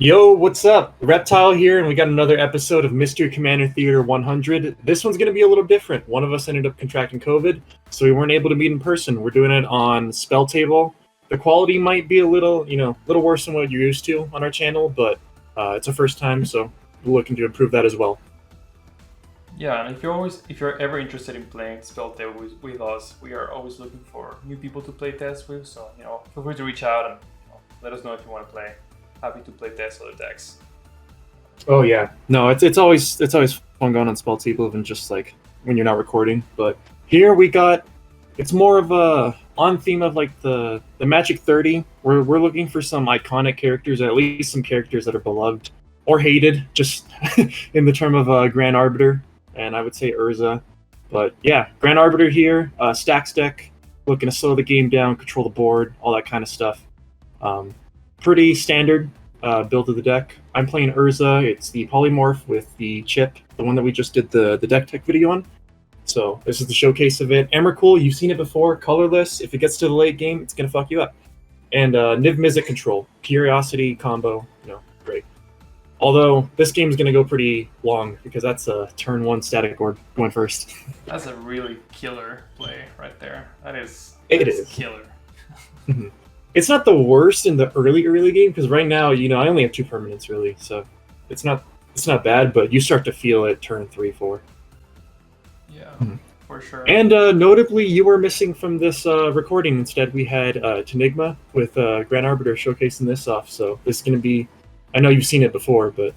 Yo, what's up? Reptile here, and we got another episode of Mystery Commander Theater 100. This one's going to be a little different. One of us ended up contracting COVID, so we weren't able to meet in person. We're doing it on spelltable. The quality might be a little worse than what you're used to on our channel, but it's a first time, so we're looking to improve that as well. Yeah, and if you're ever interested in playing spelltable with us, we are always looking for new people to play test with. So feel free to reach out and let us know if you want to play. Happy to play test other decks. Oh yeah, no, it's always fun going on spelltable, even just like when you're not recording. But here we got, it's more of a on theme of like the Magic 30. We're looking for some iconic characters, or at least some characters that are beloved or hated, just in the term of Grand Arbiter, and I would say Urza. But yeah, Grand Arbiter here, stacks deck, looking to slow the game down, control the board, all that kind of stuff. Pretty standard build of the deck. I'm playing Urza. It's the polymorph with the chip, the one that we just did the deck tech video on. So this is the showcase of it. Emrakul, you've seen it before, colorless. If it gets to the late game, it's going to fuck you up. And Niv-Mizzet control, curiosity combo, great. Although this game is going to go pretty long because that's a turn 1 static orb going first. That's a really killer play right there. That is killer. It's not the worst in the early game because right now, I only have 2 permanents really, so it's not bad. But you start to feel it turn 3, 4. Yeah, for sure. And notably, you were missing from this recording. Instead, we had Tenigma with Grand Arbiter showcasing this off. So this is going to be, I know you've seen it before, but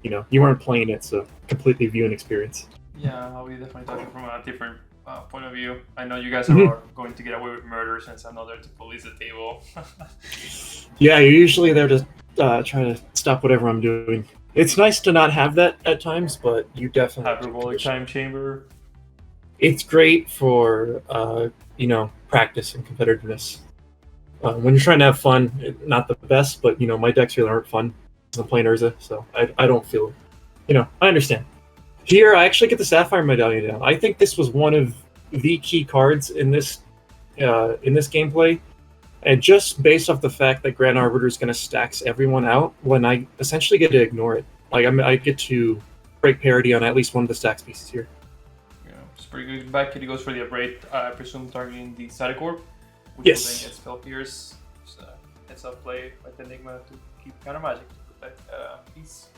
you weren't playing it, so completely viewing experience. Yeah, I'll be definitely talking from a different point of view. I know you guys are going to get away with murder since I'm not there to police the table. Yeah, you're usually there to try to stop whatever I'm doing. It's nice to not have that at times, but you definitely Hyperbolic time chamber. It's great for practice and competitiveness. When you're trying to have fun, not the best, but my decks really aren't fun. I'm playing Urza, so I don't feel, I understand. Here, I actually get the Sapphire Medallion down. I think this was one of the key cards in this gameplay, and just based off the fact that Grand Arbiter is going to stacks everyone out, when I essentially get to ignore it. Like I get to break parity on at least one of the stacks pieces here. Yeah, it's pretty good. Back it goes for the Abrade, I presume targeting the static orb, which yes. will then get spell pierce. So it's a play by Enigma to keep counter magic to protect peace.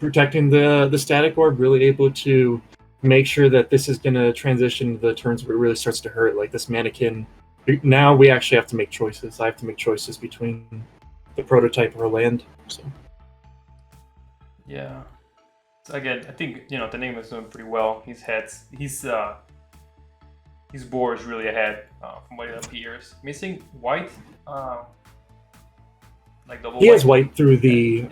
Protecting the static orb, really able to make sure that this is going to transition to the turns where it really starts to hurt, like this mannequin. Now we actually have to make choices. I have to make choices between the prototype or land. So yeah. So again, I think the name is doing pretty well. His board is really ahead from what it appears. Missing white, like double. He has white through the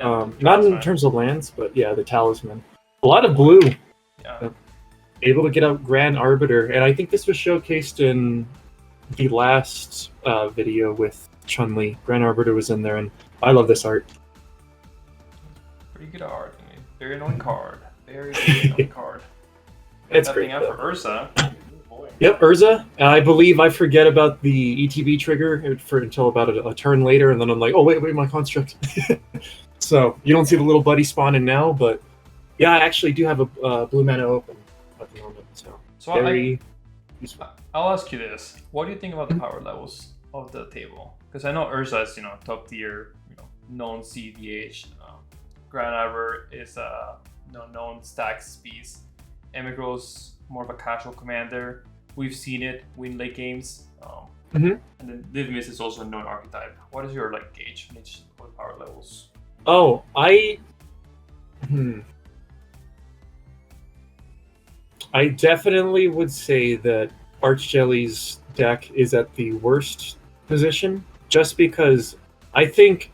not in terms of lands, but yeah, the talisman. A lot of blue. Yeah. Able to get out Grand Arbiter, and I think this was showcased in the last video with Chun-Li. Grand Arbiter was in there, and I love this art. Pretty good art. Very annoying card. Very annoying card. It's great. Out for Urza. Yep, Urza. I believe I forget about the ETB trigger until about a turn later, and then I'm like, oh wait, my construct. So you don't see the little buddy spawning now, but yeah, I actually do have a blue mana open at the moment. So very useful. I'll ask you this: what do you think about the power levels of the table? Because I know Urza is top tier, known EDH. Grand Arbiter is a known stacks piece. Emrakul's more of a casual commander. We've seen it win late games. And then Niv-Mizzet is also a known archetype. What is your gauge on each of the power levels? Oh, I definitely would say that Archjelly's deck is at the worst position, just because I think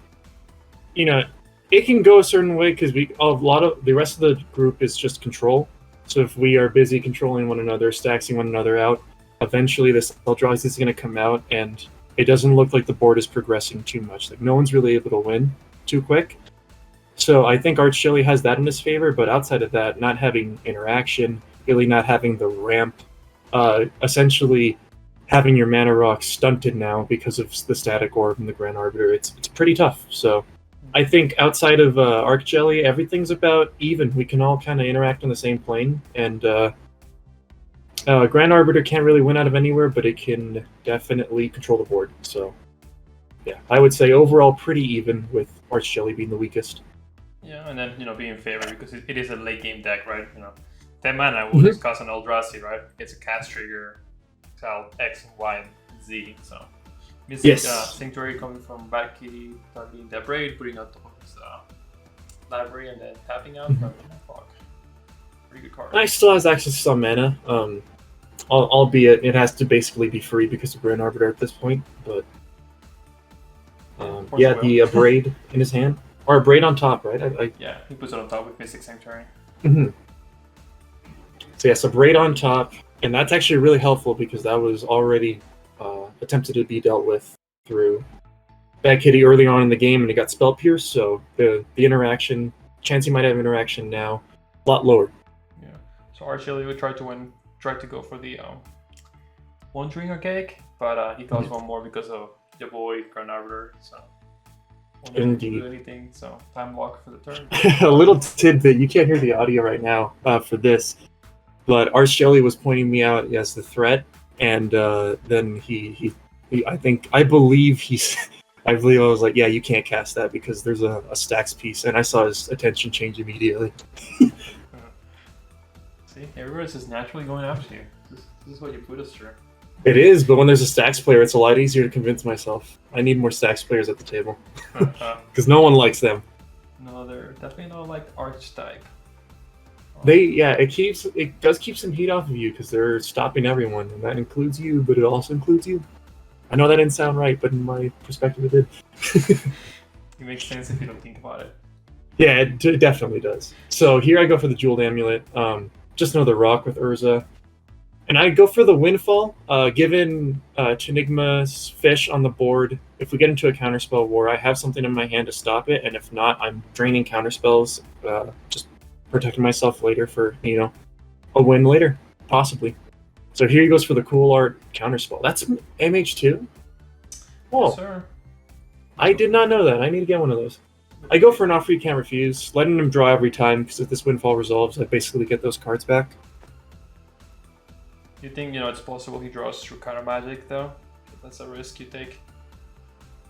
it can go a certain way because a lot of the rest of the group is just control. So if we are busy controlling one another, stacking one another out, eventually this Eldrazi is going to come out, and it doesn't look like the board is progressing too much. Like no one's really able to win too quick. So I think Archjelly has that in his favor, but outside of that, not having interaction, really not having the ramp, essentially having your mana rock stunted now because of the static orb and the Grand Arbiter, it's pretty tough. So I think outside of Arc Jelly, everything's about even. We can all kind of interact on the same plane, and Grand Arbiter can't really win out of anywhere, but it can definitely control the board. So, yeah, I would say overall pretty even, with Arch Jelly being the weakest. Yeah, and then being in favor because it is a late game deck, right? 10 mana will just cost an Eldrazi, right? It's a cast trigger, tell X, Y, and Z. So, Mystic Sanctuary coming from Bad Kitty, targeting that raid, putting out his library, and then tapping out from Fog. Pretty good card. I still has access to some mana, albeit it has to basically be free because of Grand Arbiter at this point. But yeah, the Braid in his hand, or a Braid on top, right? Yeah, he puts it on top with Mystic Sanctuary. Mm-hmm. So yes, a Braid on top, and that's actually really helpful because that was already attempted to be dealt with through Bad Kitty early on in the game, and it got Spell Pierce, so the interaction, chance he might have interaction now, a lot lower. Yeah, so Archie would try to go for the Wandering Archaic, but he costs one more because of the boy Grand Arbiter, so won't do anything, so time walk for the turn. A little tidbit, you can't hear the audio right now for this, but Arch Jelly was pointing me out as the threat, and then I believe I was like, yeah, you can't cast that because there's a stacks piece, and I saw his attention change immediately. See, everyone's just naturally going after you. This is what you put us through. It is, but when there's a stacks player, it's a lot easier to convince myself. I need more stacks players at the table because no one likes them. No, they're definitely not like Arch type. It does keep some heat off of you because they're stopping everyone, and that includes you, but it also includes you. I know that didn't sound right, but in my perspective, it did. It makes sense if you don't think about it. Yeah, it definitely does. So here I go for the Jeweled Amulet. Just another rock with Urza. And I go for the Windfall. Given Chenigma's Fish on the board, if we get into a counterspell war, I have something in my hand to stop it, and if not, I'm draining counterspells, just protecting myself later for, a win later, possibly. So here he goes for the Cool Art counterspell. That's MH2? Whoa. Yes, sir. I did not know that. I need to get one of those. I go for an offer you can't refuse, letting him draw every time, because if this Windfall resolves, I basically get those cards back. You think, it's possible he draws through counter magic, though? That's a risk you take?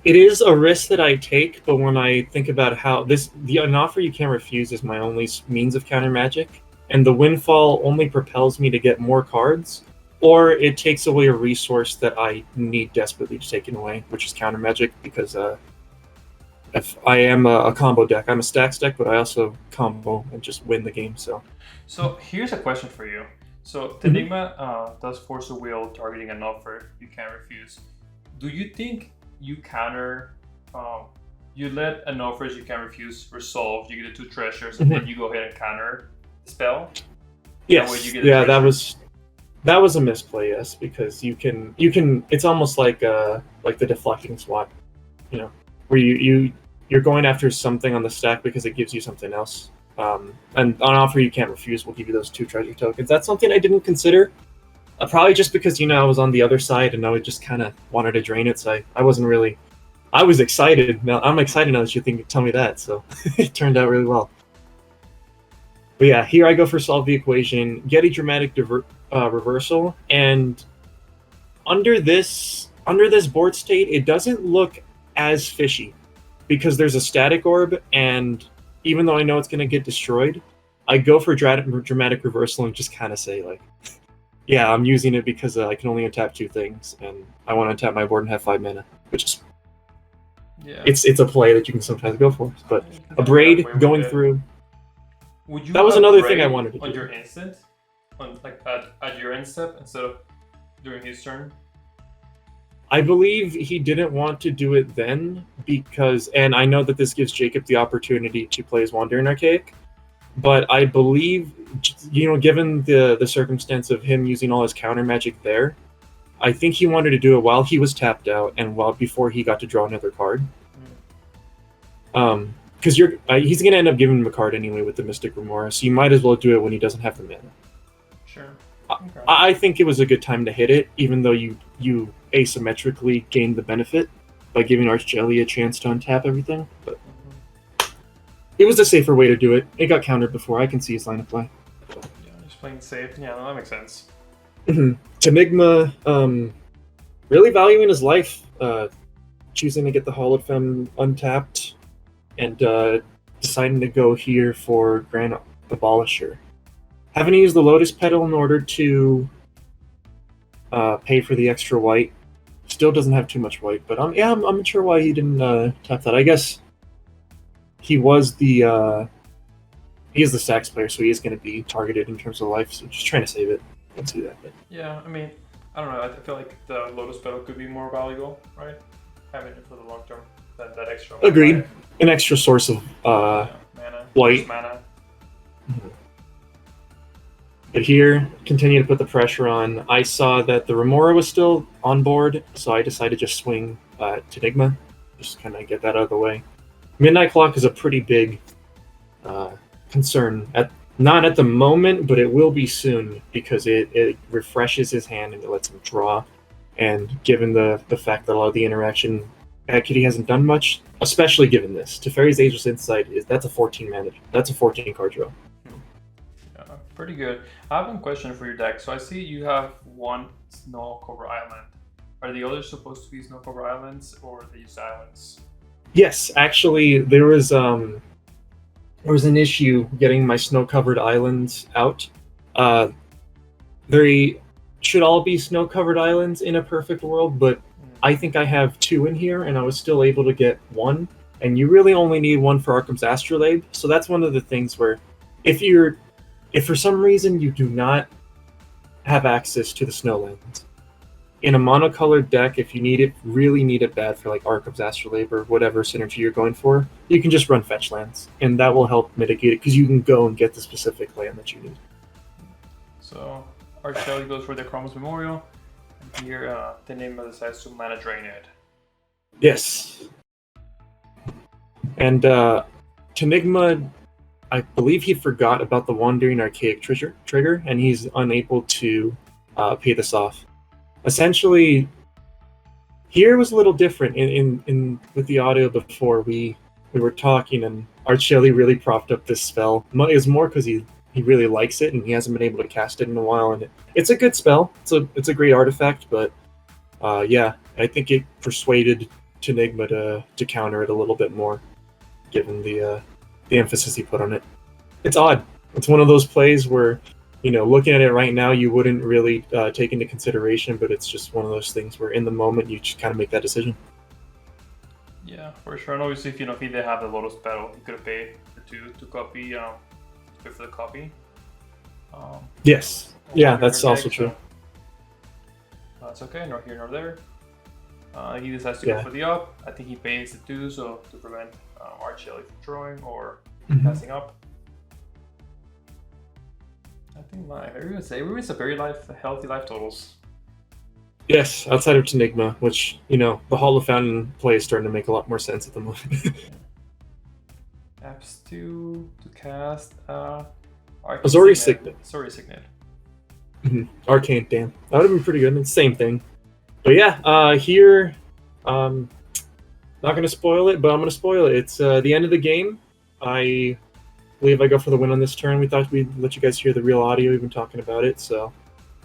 It is a risk that I take, but when I think about how an offer you can't refuse is my only means of counter magic, and the Windfall only propels me to get more cards, or it takes away a resource that I need desperately to take away, which is counter magic, because if I am a combo deck, I'm a stacks deck, but I also combo and just win the game. So here's a question for you. So Enigma does force a will targeting an offer you can't refuse. Do you think you counter, you let an offer you can't refuse resolve, you get the 2 treasures, and then you go ahead and counter the spell? Yes. That way you get that was a misplay, yes, because you can it's almost like the deflecting swap, where you're going after something on the stack because it gives you something else. And an offer you can't refuse will give you those 2 treasure tokens. That's something I didn't consider. Probably just because, I was on the other side and I just kind of wanted to drain it, so I wasn't really... I was excited. Now I'm excited now that you tell me that, so it turned out really well. But yeah, here I go for solve the equation, get a dramatic reversal, and under this board state, it doesn't look as fishy because there's a static orb, and even though I know it's going to get destroyed, I go for dramatic reversal and just kind of say, like, yeah, I'm using it because I can only untap 2 things, and I want to untap my board and have 5 mana, which is... Yeah. It's a play that you can sometimes go for, but a Braid going through... That was another thing I wanted to do. On your instant? At your end step instead of during his turn? I believe he didn't want to do it then because, and I know that this gives Jacob the opportunity to play his Wandering Archaic, but I believe, given the circumstance of him using all his counter magic there, I think he wanted to do it while he was tapped out and before he got to draw another card. Because he's going to end up giving him a card anyway with the Mystic Remora, so you might as well do it when he doesn't have the mana. Sure. Okay. I think it was a good time to hit it, even though you asymmetrically gained the benefit by giving Arch Jelly a chance to untap everything. But It was the safer way to do it. It got countered before. I can see his line of play. Yeah, just playing safe. Yeah, no, that makes sense. Enigma, really valuing his life, choosing to get the Hall of Femme untapped, and deciding to go here for Grand Abolisher. Having to use the Lotus Petal in order to pay for the extra white. Still doesn't have too much white, but I'm not sure why he didn't tap that. I guess he was the he is the stacks player, so he is going to be targeted in terms of life. So just trying to save it. Let's do that. But. Yeah, I mean, I don't know. I feel like the Lotus Petal could be more valuable, right? Having it for the long term than that extra. Agreed. An extra source of mana, white. Mana. But here, continue to put the pressure on. I saw that the Remora was still on board, so I decided to just swing to Enigma. Just kind of get that out of the way. Midnight Clock is a pretty big concern. Not at the moment, but it will be soon, because it refreshes his hand and it lets him draw. And given the fact that a lot of the interaction Kitty hasn't done much, especially given this, Teferi's Ageless Insight that's a 14 mana. That's a 14 card draw. Pretty good. I have one question for your deck. So I see you have one snow cover island. Are the others supposed to be snow cover islands, or are they just islands? Yes, actually, there was an issue getting my snow covered islands out. They should all be snow covered islands in a perfect world, but I think I have 2 in here, and I was still able to get 1. And you really only need 1 for Arkham's Astrolabe. So that's one of the things where if for some reason you do not have access to the Snowlands, in a monocolored deck, if you really need it bad for like Arkham's Astrolabe or whatever synergy you're going for, you can just run fetch lands, and that will help mitigate it because you can go and get the specific land that you need. So Archelli goes for the Chroma's Memorial, and here the name decides to mana drain it. Yes. And Enigma, I believe he forgot about the Wandering Archaic trigger, and he's unable to pay this off. Essentially, here was a little different in with the audio before we were talking, and Archelli really propped up this spell. It was more because he really likes it, and he hasn't been able to cast it in a while, and it's a good spell. It's a great artifact, but yeah, I think it persuaded Enigma to counter it a little bit more, given the emphasis he put on it. It's odd. It's one of those plays where, looking at it right now, you wouldn't really take into consideration, but it's just one of those things where in the moment you just kind of make that decision. Yeah, for sure. And obviously, if he didn't have the Lotus Petal, he could have paid the 2 to copy, pay for the copy. Yes. Yeah, that's also true. So that's okay. Nor here nor there. He decides to go for the up. I think he pays the 2 so to prevent Archelli from drawing or passing up. I think everyone's a very healthy life totals. Yes, outside of Enigma, which, the Hall of Fountain play is starting to make a lot more sense at the moment. Apps to cast Azori Signet. Azori Signet. Arcane, damn. That would have been pretty good. It's the same thing. But yeah, here, not going to spoil it, but I'm going to spoil it. It's the end of the game. I believe I go for the win on this turn. We thought we'd let you guys hear the real audio. We've been talking about it. So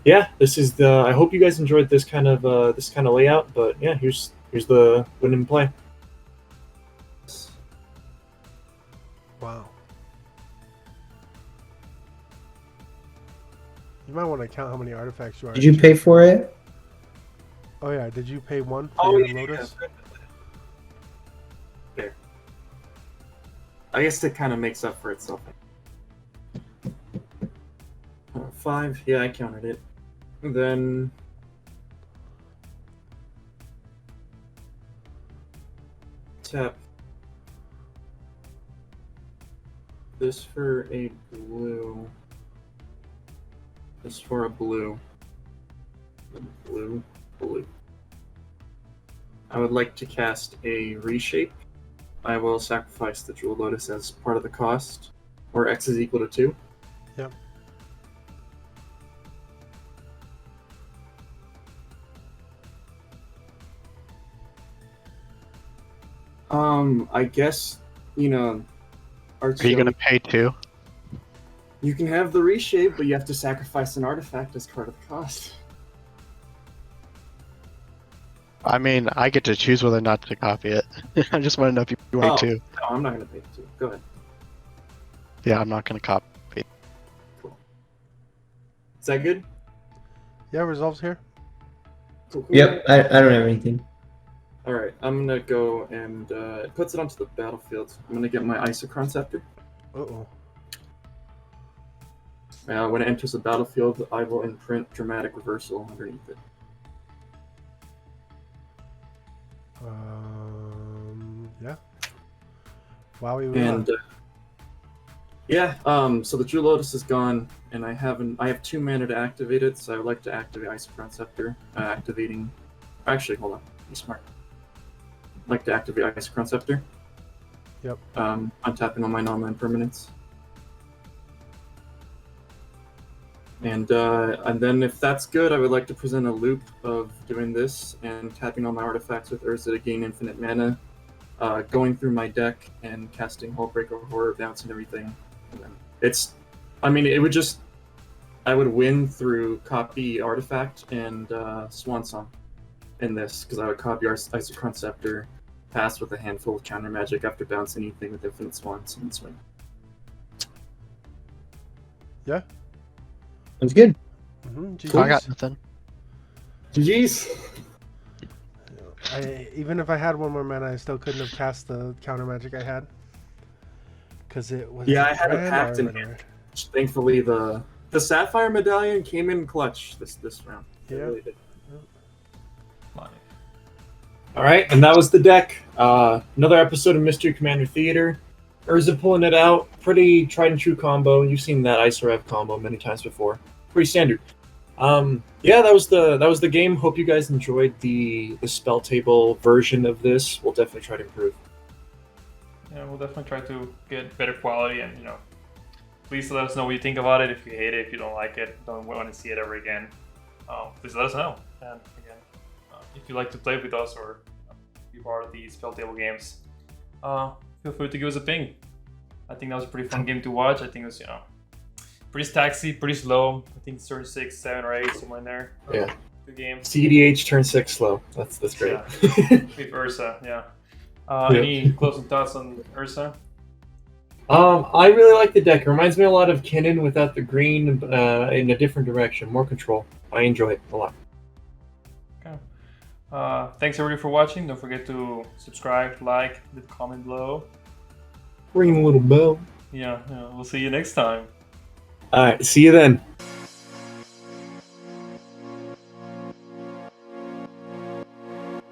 yeah, this is I hope you guys enjoyed this kind of layout. But yeah, here's the win and play. Wow. You might want to count how many artifacts you are. Did you pay for it? Oh yeah, did you pay 1 for your Lotus? There. I guess it kind of makes up for itself. 5, yeah, I counted it. And then tap this for a blue. This for a blue. Blue. I would like to cast a reshape. I will sacrifice the Jewel Lotus as part of the cost, where X is equal to 2. Yep. I guess, art Are you show. gonna pay too? You can have the reshape, but you have to sacrifice an artifact as part of the cost. I mean, I get to choose whether or not to copy it. I just want to know if you pay Oh. too. No, I'm not gonna pay too. Go ahead. Yeah, I'm not gonna copy. Cool. Is that good? Yeah, resolves here. Cool, cool. Yep, I don't have anything. All right, I'm gonna go and it puts it onto the battlefield. I'm gonna get my Isochron Scepter. Uh-oh. When it enters the battlefield, I will imprint Dramatic Reversal underneath it. Yeah. Wow, And yeah, so the True Lotus is gone, and I have 2 mana to activate it, so I would like to activate Isochron Scepter. Actually, hold on, I'm smart. I'd like to activate Isochron Scepter. Yep. Untapping all my non-land permanents. And then if that's good, I would like to present a loop of doing this and tapping all my artifacts with Urza to gain infinite mana, going through my deck and casting Hullbreaker, Horror, Bounce, and everything. And then I would win through copy Artifact and Swan Song in this, because I would copy Isochron Scepter, pass with a handful of counter magic after bounce anything with Infinite Swans, and then swing. Yeah. Sounds good. I got nothing. GG's! Even if I had 1 more mana, I still couldn't have cast the counter magic I had. Because it was. Yeah, I had a Grand pact in Arbiter. hand. Thankfully, the Sapphire Medallion came in clutch this round. It Yeah. really did. Nice. All right, and that was the deck. Another episode of Mystery Commander Theater. Urza pulling it out. Pretty tried and true combo. You've seen that Isorev combo many times before. Pretty standard. Yeah, that was the game. Hope you guys enjoyed the spell table version of this. We'll definitely try to improve. Yeah, we'll definitely try to get better quality, and please let us know what you think about it. If you hate it, if you don't like it, don't want to see it ever again, please let us know. And again, if you like to play with us or be part of the spell table games, feel free to give us a ping. I think that was a pretty fun game to watch. I think it was pretty stacksy, pretty slow. I think it's turn 6, 7, or 8, somewhere in there. Yeah. Good games. CDH turn 6 slow. That's great. Yeah. With Urza, yeah. Any closing thoughts on Urza? I really like the deck. It reminds me a lot of Kennen without the green in a different direction. More control. I enjoy it a lot. Okay. Thanks everybody for watching. Don't forget to subscribe, like, leave a comment below. Ring the little bell. Yeah, we'll see you next time. All right, see you then.